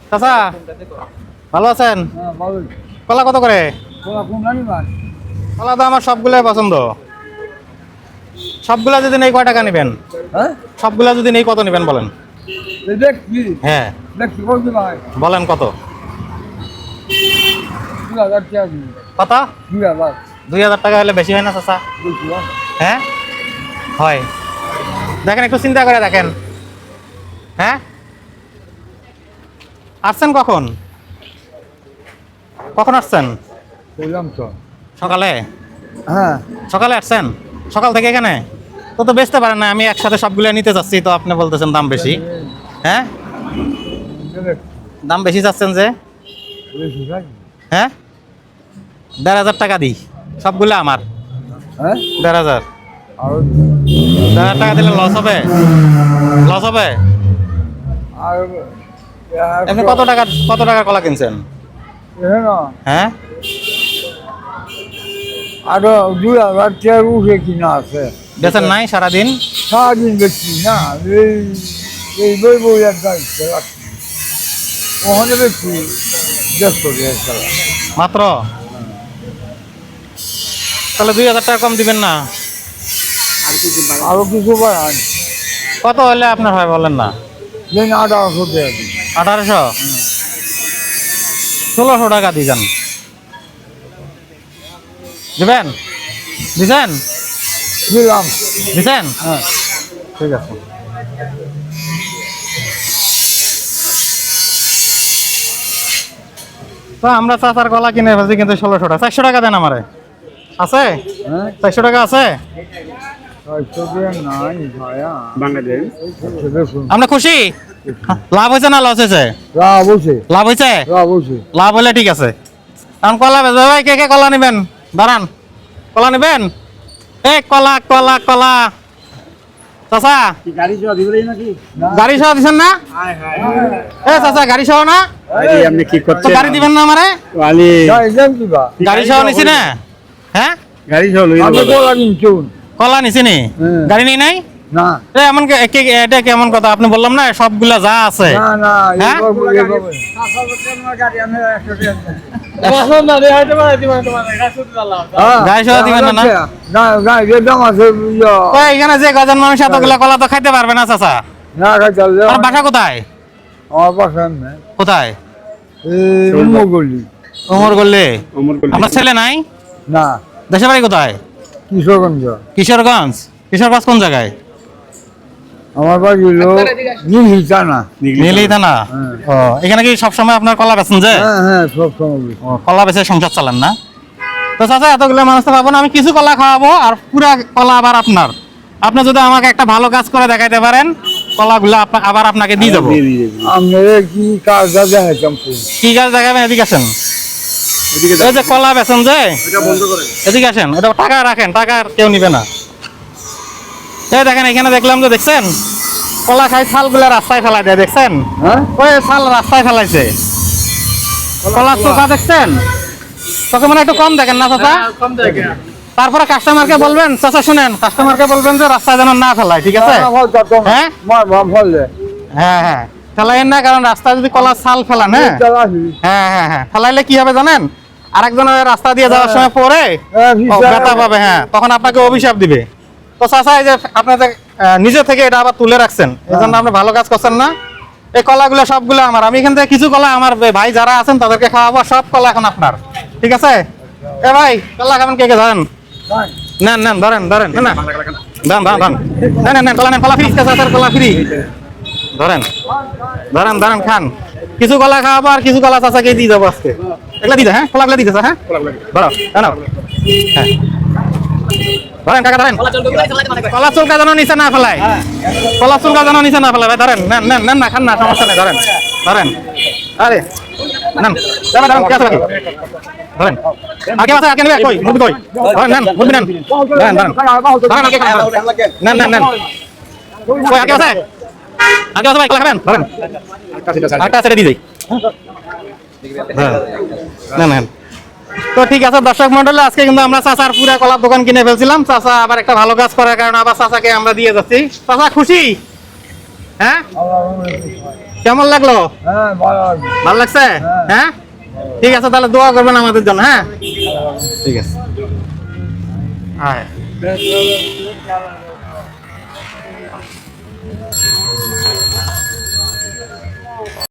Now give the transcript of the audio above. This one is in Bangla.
চাচা ভালো আছেন? কলা কত করে? কলা তো আমার সবগুলাই পছন্দ। সবগুলা যদি নেই কয় টাকা নেবেন? সবগুলা যদি নেই কত নেবেন বলেন? হ্যাঁ বলেন কত? কত? 2000 টাকা হলে বেশি হয় না চাচা? হ্যাঁ হয়, দেখেন একটু চিন্তা করে দেখেন। হ্যাঁ আসছেন কখন? কখন আসছেন? সকালে? হ্যাঁ সকালে আসছেন? সকাল থেকে এখানে তো বেচতে পারেন না। আমি একসাথে সবগুলো নিতে চাচ্ছি, তো আপনি বলতেছেন দাম বেশি। হ্যাঁ দাম বেশি চাচ্ছেন যে? হ্যাঁ 1500 টাকা দিই, সবগুলো আমার। 1500 টাকা দিলে লস হবে? লস হবে? আপনি কত টাকার কলা কিনছেন? হ্যাঁ আরো 2000 টাকার উঠে কিনা আছে। বেচেন নাই সারাদিন? সারাদিন বেশি না, এই বই বই এক গাড়িতে রাখছি ওখানে বেশি 150 টাকা মাত্র? তাহলে 2000 টাকা কম দিবেন না? আরো কিছু বাড়ান। কত হলে আপনার হয় বলেন না? 1800 টাকা দিন। 1800? 1600 টাকা দিবেন? দিবেন? দিছেন? দিলাম। দিছেন? হ্যাঁ ঠিক আছে। তো আমরা চাচার কলা কিনে ফেলছি কিন্তু 1600 টাকা। 400 টাকা দেন আমারে। আছে? 400 টাকা আছে? আমরা খুশি? লাভ হয়েছে না লস হয়েছে? লাভ হয়েছে? লাভ হলে ঠিক আছে। কারণ কলা বেচবে ভাই, কে কে কলা নেবেন? দাঁড়ান, কলা নেবেন? এ কলা কলা কলা চাচা গাড়ি সহ দিচ্ছেন না? এ চাচা গাড়ি সহ না? আপনি কি করছেন? গাড়ি দিবেন না আমারে? গাড়ি সহ নিছি না? হ্যাঁ গাড়ি সহ কলা নিছি নি? গাড়ি নেই নাই? না এমন এটা কেমন কথা? আপনি বললাম না সবগুলা যা আছে। হ্যাঁ গাড়ি সহ দিবেন না? এখানে যে গজন মানুষ এতগুলা কলা তো খাইতে পারবে না চাচা। আপনার বাসা কোথায়? কোথায়? ওমর গল্লি। আপনার ছেলে নাই? না দেশের বাড়ি কোথায়? কিশোরগঞ্জ। কিশোরগঞ্জ? কিশোরগঞ্জ কোন জায়গায়? আমার বাড়ি হলো নীলহিতানা। নীলহিতানা? ও এখানে কি সবসময় আপনার কলা বেচেন যে? হ্যাঁ সব সময় কলা বেচে সংসার চালান না? তো চাচা এতগুলো মানুষ তো পাবো না, আমি কিছু কলা খাওয়াবো আর পুরা কলা আবার আপনার। আপনি যদি আমাকে একটা ভালো কাজ করে দেখাইতে পারেন, কলাগুলো আবার আপনাকে দিয়ে দেবো। কি কাজ দেখাইতাম? কি কাজ দেখাবেন? এদিকে আসেন। এই যে কলা বেচেন যে, এদিকে আসেন। এটা টাকা রাখেন, টাকা কেউ নিবে না। এই দেখেন এখানে দেখলাম যে, দেখছেন কলা খাই ছালগুলো রাস্তায় ফেলাই দেয়, দেখছেন? ওই ছাল রাস্তায় ফেলাইছে। কলা চোখা দেখছেন? তোকে মানে একটু কম দেখেন না চাচা? তারপরে কাস্টমারকে বলবেন, চাচা শুনেন, কাস্টমারকে বলবেন যে রাস্তায় যেন না ফেলায়, ঠিক আছে? হ্যাঁ হ্যাঁ হ্যাঁ ফেলাইন না, কারণ রাস্তায় যদি কলা ছাল ফেলান, হ্যাঁ হ্যাঁ হ্যাঁ ফেলাইলে কি হবে জানেন? আরেকজন রাস্তা দিয়ে যাওয়ার সময় পরে ব্যথা পাবে, হ্যাঁ তখন আপনাকে অভিশাপ দিবে। তো চাচা এই যে আপনাদের নিজে থেকে এটা আবার তুলে রাখছেন, এই জন্য আপনি ভালো কাজ করছেন না। এই কলাগুলো সবগুলো আমার। আমি এখান থেকে কিছু কলা আমার ভাই যারা আছেন তাদেরকে খাওয়াবো, সব কলা এখন আপনার, ঠিক আছে? এ ভাই কলা খাবেন কে কে ধরেন? নেন নেন ধরেন ধরেন না দাম দাম দাম নেন নেন কলা নেন, কলা ফ্রি, কলা ফ্রি। ধরেন ধরেন ধরেন খান। কিছু কলা খাওয়াবো আর কিছু কলা চাচাকে দিয়ে যাবো আজকে। এগুলা দিয়ে, হ্যাঁ কলাগুলো দিতে, হ্যাঁ ধরো জানো, হ্যাঁ ধরেন কাকা ধরেন। কলা চুলকা যেন নিচে না ফেলায়, কলা চুলকা যেন নিচে না ফেলায় ভাই। ধরেন নেন নেন নেন না, খান না, সমস্যা নেই। ধরেন ধরেন, আরে নেন ধরেন কে আছে বাকি? ধরেন আগে আছে, আগে নেবে কই মুরগি কই? ধরেন নেন মুরগি নেন, ধরেন ধরেন ধরেন আগে খান, নেন নেন নেন কই আগে আছে? আগে আছে ভাই, কলা খাবেন? ধরেন একটা ছেড়ে দিয়ে যাই, নেন নেন। তো ঠিক আছে দর্শক মন্ডলী, আজকে কিন্তু আমরা চাচার পুরা কলার দোকান কিনে ফেলছিলাম। চাচা আবার একটা ভালো কাজ করার কারণে আবার চাচাকে আমরা দিয়ে যাচ্ছি। চাচা খুশি? হ্যাঁ কেমন লাগলো? হ্যাঁ ভালো লাগবে। ভালো লাগছে? হ্যাঁ, ঠিক আছে, তাহলে দোয়া করবেন আমাদের জন্য। হ্যাঁ, ঠিক আছে। হ্যাঁ।